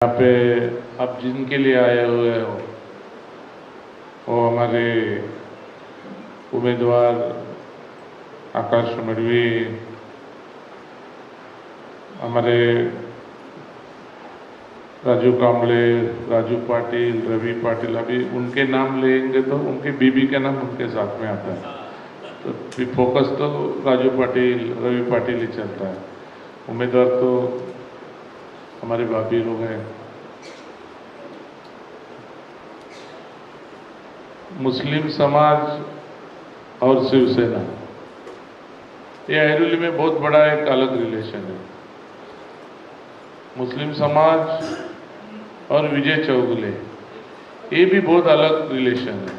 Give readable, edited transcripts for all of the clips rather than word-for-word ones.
यहाँ पे आप जिनके लिए आए हुए हो वो हमारे उम्मीदवार आकाश मडवी, हमारे राजू कांबले, राजू पाटिल, रवि पाटिल। अभी उनके नाम लेंगे तो उनके बीबी का नाम उनके साथ में आता है, तो फोकस तो राजू पाटिल, रवि पाटिल ही चलता है। उम्मीदवार तो हमारे भाभी लोग हैं। मुस्लिम समाज और शिवसेना, ये ऐरोली में बहुत बड़ा एक अलग रिलेशन है। मुस्लिम समाज और विजय चौगुले, ये भी बहुत अलग रिलेशन है।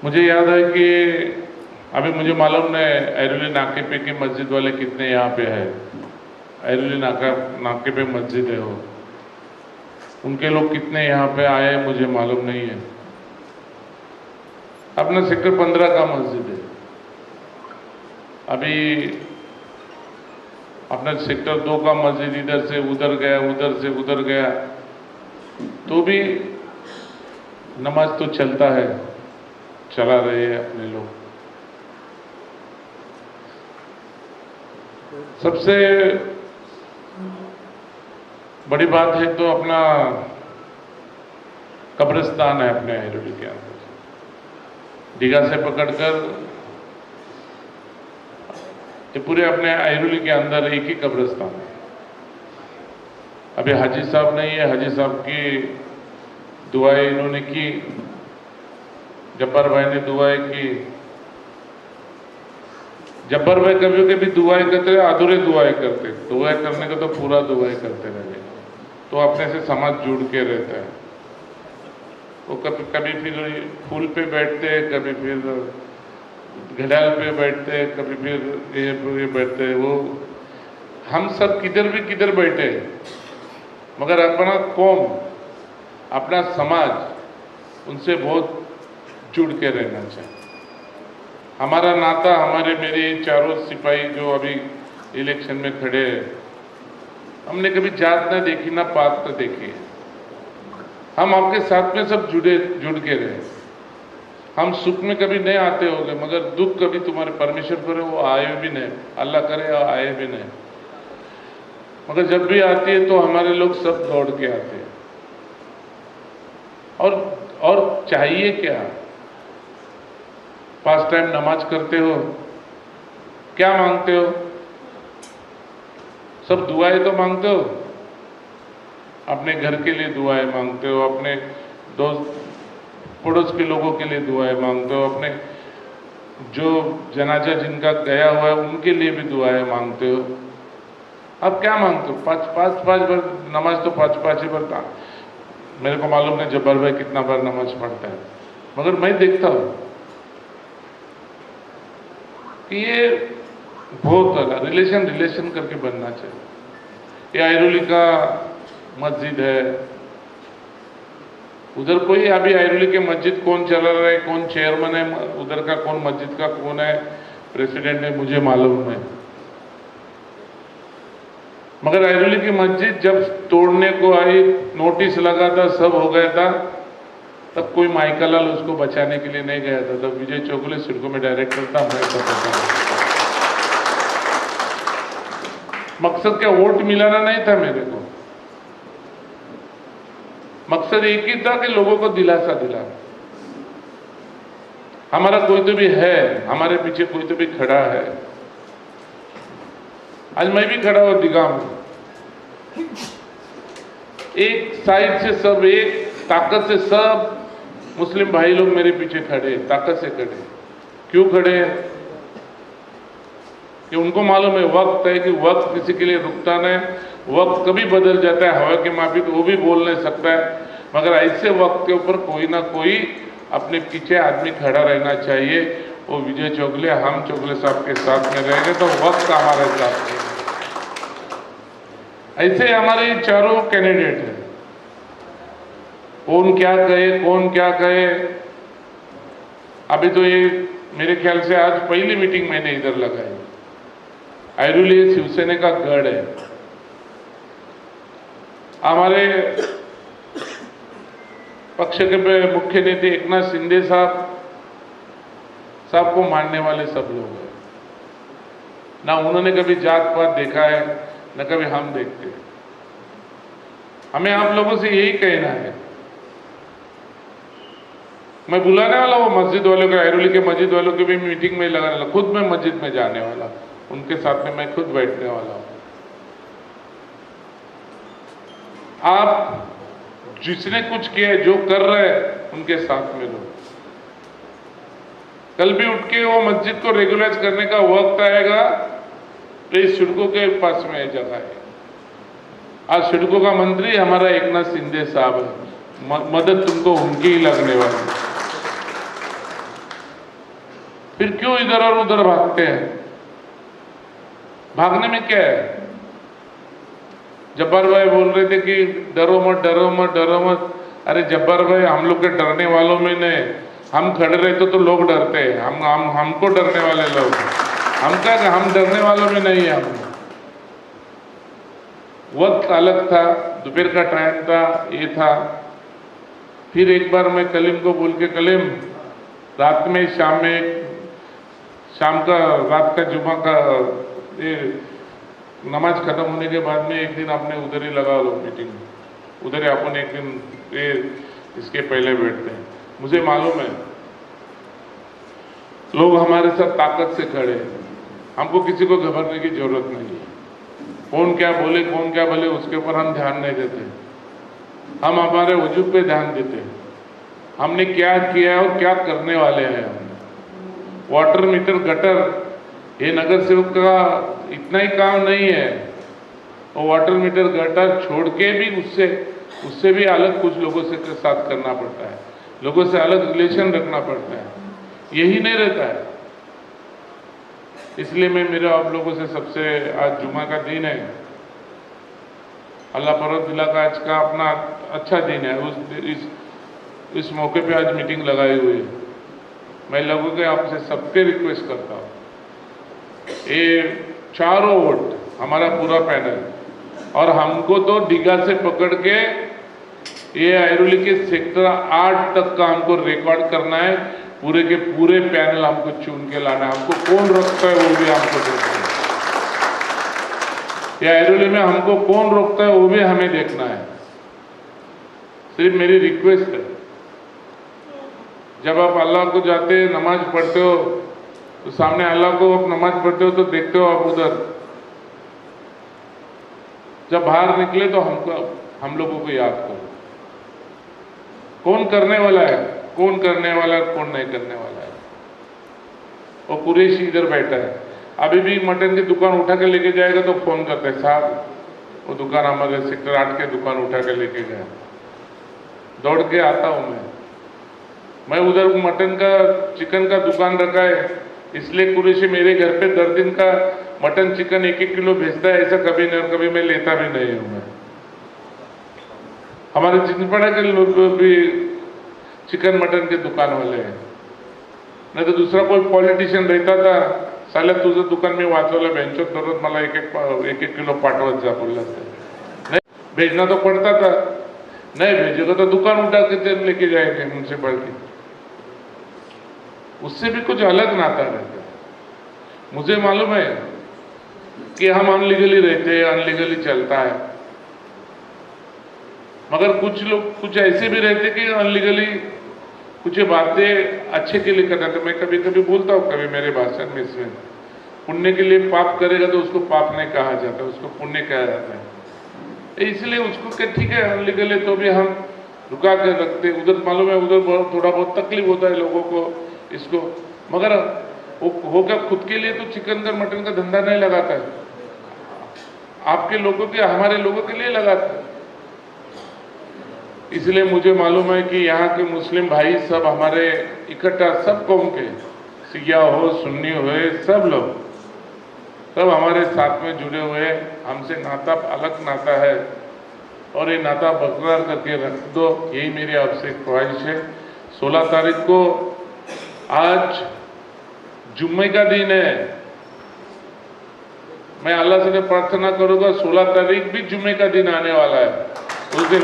मुझे याद है कि अभी मुझे मालूम नहीं ऐरोली नाके पे की मस्जिद वाले कितने यहाँ पे है। ऐरोली नाके पे मस्जिद है, वो उनके लोग कितने यहाँ पे आए मुझे मालूम नहीं है। अपना सेक्टर 15 का मस्जिद है, अभी अपना सेक्टर 2 का मस्जिद इधर से उधर गया, उधर से उधर गया, तो भी नमाज तो चलता है, चला रहे हैं अपने लोग। सबसे बड़ी बात है तो अपना कब्रिस्तान है अपने ऐरोली के अंदर। दीघा से पकड़कर ये पूरे अपने ऐरोली के अंदर एक ही कब्रिस्तान है। अभी हाजी साहब नहीं है, हाजी साहब की दुआएं इन्होंने की, जब्बार भाई ने दुआएं की। जब्बार भाई कभी कभी दुआएं करते, अधूरे दुआएं करते, दुआएं करने का तो पूरा दुआएं करते रहे, तो अपने से समाज जुड़ के रहता है। वो कभी फिर फूल पे बैठते, कभी फिर घड़ियाल पे बैठते, कभी फिर ये बैठते। वो हम सब किधर भी किधर बैठे, मगर अपना कौम, अपना समाज उनसे बहुत जुड़ के रहना चाहिए। हमारा नाता, मेरे चारों सिपाही जो अभी इलेक्शन में खड़े हैं, हमने कभी जात ना देखी ना पात ना देखी। हम आपके साथ में सब जुड़ के रहे। हम सुख में कभी नहीं आते होंगे, मगर दुख कभी तुम्हारे परमेश्वर पर वो आए भी नहीं, अल्लाह करे आए भी नहीं, मगर जब भी आती है तो हमारे लोग सब दौड़ के आते हैं। और चाहिए क्या? 5 टाइम नमाज करते हो, क्या मांगते हो? सब दुआएं तो मांगते हो, अपने घर के लिए दुआएं मांगते हो, अपने दोस्त पड़ोस के लोगों के लिए दुआएं मांगते हो, अपने जो जनाजा जिनका गया हुआ है उनके लिए भी दुआएं मांगते हो। अब क्या मांगते हो? 5 बार नमाज तो 5 ही बार। मेरे को मालूम नहीं जब्बार भाई कितना बार नमाज पढ़ता है, मगर मैं देखता हूं कि ये बहुत रिलेशन करके बनना चाहिए। ये ऐरोली का मस्जिद है, उधर कोई अभी ऐरोली के मस्जिद कौन चला रहा है, कौन चेयरमैन है उधर का, कौन मस्जिद का कौन है प्रेसिडेंट है, मुझे मालूम है। मगर ऐरोली की मस्जिद जब तोड़ने को आई, नोटिस लगा था, सब हो गया था, तब कोई माइका लाल उसको बचाने के लिए नहीं गया था। तब विजय चौगुले सिडको में डायरेक्टर था, मैं पता। मकसद क्या? वोट मिलाना नहीं था मेरे को, मकसद एक ही था कि लोगों को दिलासा दिलाना। हमारा कोई तो भी है, हमारे पीछे कोई तो भी खड़ा है। आज मैं भी खड़ा हूं दीघा में, एक साइड से सब, एक ताकत से सब मुस्लिम भाई लोग मेरे पीछे खड़े, ताकत से खड़े। क्यों खड़े हैं? कि उनको मालूम है वक्त है, कि वक्त किसी के लिए रुकता नहीं, वक्त कभी बदल जाता है, हवा के माफिक वो भी बोल नहीं सकता है, मगर ऐसे वक्त के ऊपर कोई ना कोई अपने पीछे आदमी खड़ा रहना चाहिए। वो विजय चौगुले, हम चौगुले साहब के साथ में रहेंगे तो वक्त हमारे साथ में। ऐसे हमारे चारों कैंडिडेट हैं, कौन क्या कहे, कौन क्या कहे। अभी तो ये मेरे ख्याल से आज पहली मीटिंग मैंने इधर लगाई, ऐरोली शिवसेना का गढ़ है। हमारे पक्ष के मुख्य नेता एकनाथ शिंदे साहब को मानने वाले सब लोग हैं। ना उन्होंने कभी जात पात देखा है, न कभी हम देखते हैं। हमें आप लोगों से यही कहना है, मैं बुलाने वाला हूँ मस्जिद वालों को, ऐरोली के मस्जिद वालों की भी मीटिंग में लगाने वाला, खुद मैं मस्जिद में जाने वाला, उनके साथ में मैं खुद बैठने वाला हूँ। आप जिसने कुछ किया है, जो कर रहे हैं, उनके साथ में लो। कल भी उठ के वो मस्जिद को रेगुलाइज करने का वक्त आएगा तो इस सड़कों के पास में जगह है। आज सड़कों का मंत्री हमारा एकनाथ शिंदे साहब है, मदद तुमको उनकी ही लगने वाली। फिर क्यों इधर और उधर भागते हैं? भागने में क्या है? जब्बार भाई बोल रहे थे कि डरो मत, डरो मत, डरो मत। अरे जब्बार भाई, हम लोग के डरने वालों में नहीं, हम खड़े रहते तो लोग डरते हैं। हमको डरने वाले लोग, हम डरने वालों में नहीं है। हम वक्त अलग था, दोपहर का टाइम था, ये था। फिर एक बार मैं कलीम को बोल के, कलीम रात में शाम का रात का जुमा का ये नमाज खत्म होने के बाद में एक दिन आपने उधर ही लगा लो मीटिंग, उधर ही अपन एक दिन ये इसके पहले बैठते हैं। मुझे मालूम है लोग हमारे साथ ताकत से खड़े हैं, हमको किसी को घबराने की जरूरत नहीं है। कौन क्या बोले उसके ऊपर हम ध्यान नहीं देते। हम हमारे वजूद पे ध्यान देते हैं, हमने क्या किया है और क्या करने वाले हैं। वाटर मीटर गटर ये नगर सेवक का इतना ही काम नहीं है, और वाटर मीटर गटर छोड़ के भी उससे भी अलग कुछ लोगों से साथ करना पड़ता है, लोगों से अलग रिलेशन रखना पड़ता है। यही नहीं रहता है। इसलिए मैं मेरे आप लोगों से सबसे, आज जुमा का दिन है, अल्लाह परवदिला का आज का अपना अच्छा दिन है। इस मौके पे आज मीटिंग लगाई हुई है। मैं लोगों के आपसे सबके रिक्वेस्ट करता हूँ, ये चारों वोट हमारा पूरा पैनल, और हमको तो डिगा से पकड़ के ये ऐरोली के सेक्टर 8 तक का हमको रिकॉर्ड करना है। पूरे के पूरे पैनल हमको चुन के लाना है। हमको कौन रोकता है वो भी हमको देखना है। या ऐरोली में हमको कौन रोकता है वो भी हमें देखना है। सिर्फ मेरी रिक्वेस्ट है, जब आप अल्लाह को जाते नमाज पढ़ते हो तो सामने अल्लाह को आप नमाज पढ़ते हो तो देखते हो आप उधर, जब बाहर निकले तो हम लोगों को याद करो, कौन करने वाला है, कौन करने वाला है, कौन नहीं करने वाला है। और कुरैशी इधर बैठा है, अभी भी मटन की दुकान उठा के लेके जाएगा तो फोन करते हैं, साहब वो दुकान हमारे सेक्टर 8 के दुकान उठा के लेके गया। दौड़ के आता हूं मैं उधर मटन का चिकन का दुकान रखा है, इसलिए कुरैशी मेरे घर पे 10 दिन का मटन चिकन 1-1 किलो भेजता है। ऐसा कभी नहीं, कभी मैं लेता भी नहीं हूं। मैं हमारे चिंतपड़ा के लोग भी चिकन मटन के दुकान वाले हैं, नहीं तो दूसरा कोई पॉलिटिशियन रहता था, साले तुझं दुकान मी वाचवलं, बेंचोत दररोज मला 1-1 किलो पाठवत जा बोलला। नहीं भेजना तो पड़ता था, नहीं भेजेगा तो दुकान उठा के लेके जाएंगे म्यूनसिपालिटी। उससे भी कुछ अलग नाता रहता है। मुझे मालूम है कि हम अनलीगली रहते हैं, अनलीगली चलता है, मगर कुछ लोग कुछ ऐसे भी रहते कि अनलीगली कुछ बातें अच्छे के लिए करना। तो मैं कभी कभी बोलता हूँ, कभी मेरे भाषण में इसमें, पुण्य के लिए पाप करेगा तो उसको पाप नहीं कहा जाता, उसको पुण्य कहा जाता है। इसलिए उसको क्या ठीक है अनलीगल है तो भी हम रुका कर रखते। उधर मालूम है उधर थोड़ा बहुत तकलीफ होता है लोगों को इसको, मगर वो होगा खुद के लिए तो चिकन का मटन का धंधा नहीं लगाता है, आपके लोगों के, हमारे लोगों के लिए लगाता है। इसलिए मुझे मालूम है कि यहाँ के मुस्लिम भाई सब हमारे इकट्ठा, सब कौम के, सिया हो सुन्नी हो, सब लोग सब हमारे साथ में जुड़े हुए। हमसे नाता अलग नाता है और ये नाता बरकरार करके रख दो, यही मेरी आपसे ख्वाहिश है। 16 तारीख को आज जुम्मे का दिन है, मैं अल्लाह से प्रार्थना करूंगा 16 तारीख भी जुम्मे का दिन आने वाला है, उस दिन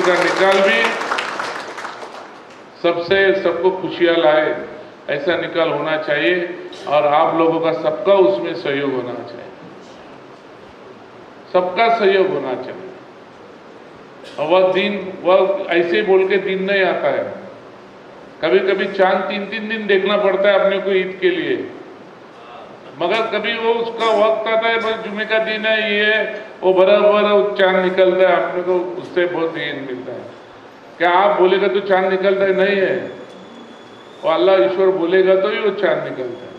का निकाल भी सबको खुशियां लाए, ऐसा निकाल होना चाहिए और आप लोगों का सबका उसमें सहयोग होना चाहिए, सबका सहयोग होना चाहिए। और वह ऐसे ही बोल के दिन नहीं आता है, कभी कभी चांद 3-3 दिन देखना पड़ता है अपने को ईद के लिए, मगर कभी वो उसका वक्त आता है, बस जुम्मे का दिन है ये वो बराबर चांद निकलता है, अपने को उससे बहुत ईद मिलता है। क्या आप बोलेगा तो चांद निकलता है? नहीं है, और अल्लाह ईश्वर बोलेगा तो ही वो चांद निकलता है,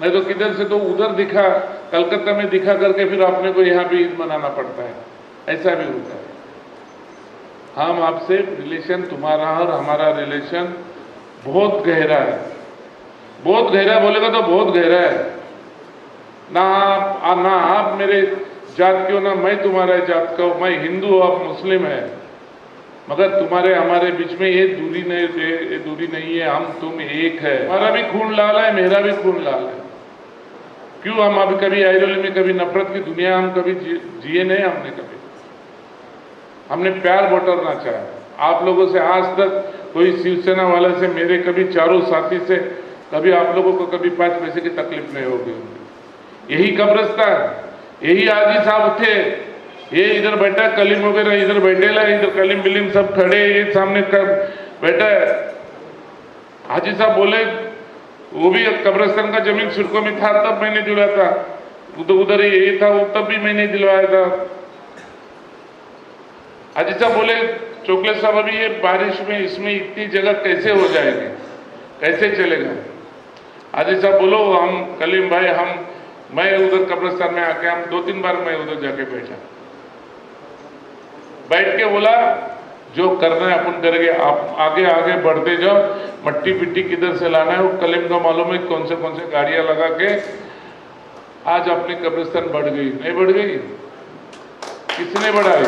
नहीं तो किधर से तो उधर दिखा, कलकत्ता में दिखा करके फिर अपने को यहाँ भी ईद मनाना पड़ता है, ऐसा भी होता है। हम आपसे रिलेशन, तुम्हारा और हमारा रिलेशन बहुत गहरा है, बहुत गहरा बोलेगा तो बहुत गहरा है। ना आप मेरे जात के हो, ना मैं तुम्हारे जात का हूं, मैं हिंदू हूं, आप मुस्लिम है, मगर तुम्हारे हमारे बीच में ये दूरी नहीं है, हम तुम एक है। हमारा भी खून लाल है, मेरा भी खून लाल है। क्यों हम अभी कभी आइडियोलॉजी में, कभी नफरत की दुनिया हम कभी जिए नहीं, हमने प्यार बटोरना चाहा। आप लोगों से आज तक कोई शिवसेना वाले से, मेरे कभी चारों साथी से कभी आप लोगों को कभी 5 पैसे की तकलीफ नहीं होगी। यही कब्रिस्तान, यही हाजी साहब थे, ये इधर बैठा, कलीम वगैरह इधर बैठेला, इधर कलीम बिलीम सब खड़े, ये सामने बैठा है। हाजी साहब बोले वो भी कब्रिस्तान का जमीन सिरकों में था, तब मैंने दिलवाया था, उधर ये था, वो तब भी मैंने दिलवाया था। हाजी साहब बोले चोकले साहब अभी ये बारिश में इसमें इतनी जगह कैसे हो जाएगी, कैसे चलेगा? हाजी साहब बोलो हम कलीम भाई, मैं उधर कब्रिस्तान में आके, हम 2-3 बार मैं उधर जाके बैठ के बोला जो करना है अपन करेंगे, आप आगे बढ़ते जाओ, मट्टी पिट्टी किधर से लाना है वो कलीम का मालूम है, कौन से गाड़ियां लगा के। आज अपनी कब्रिस्तान बढ़ गई, नहीं बढ़ गई? किसने बढ़ाई?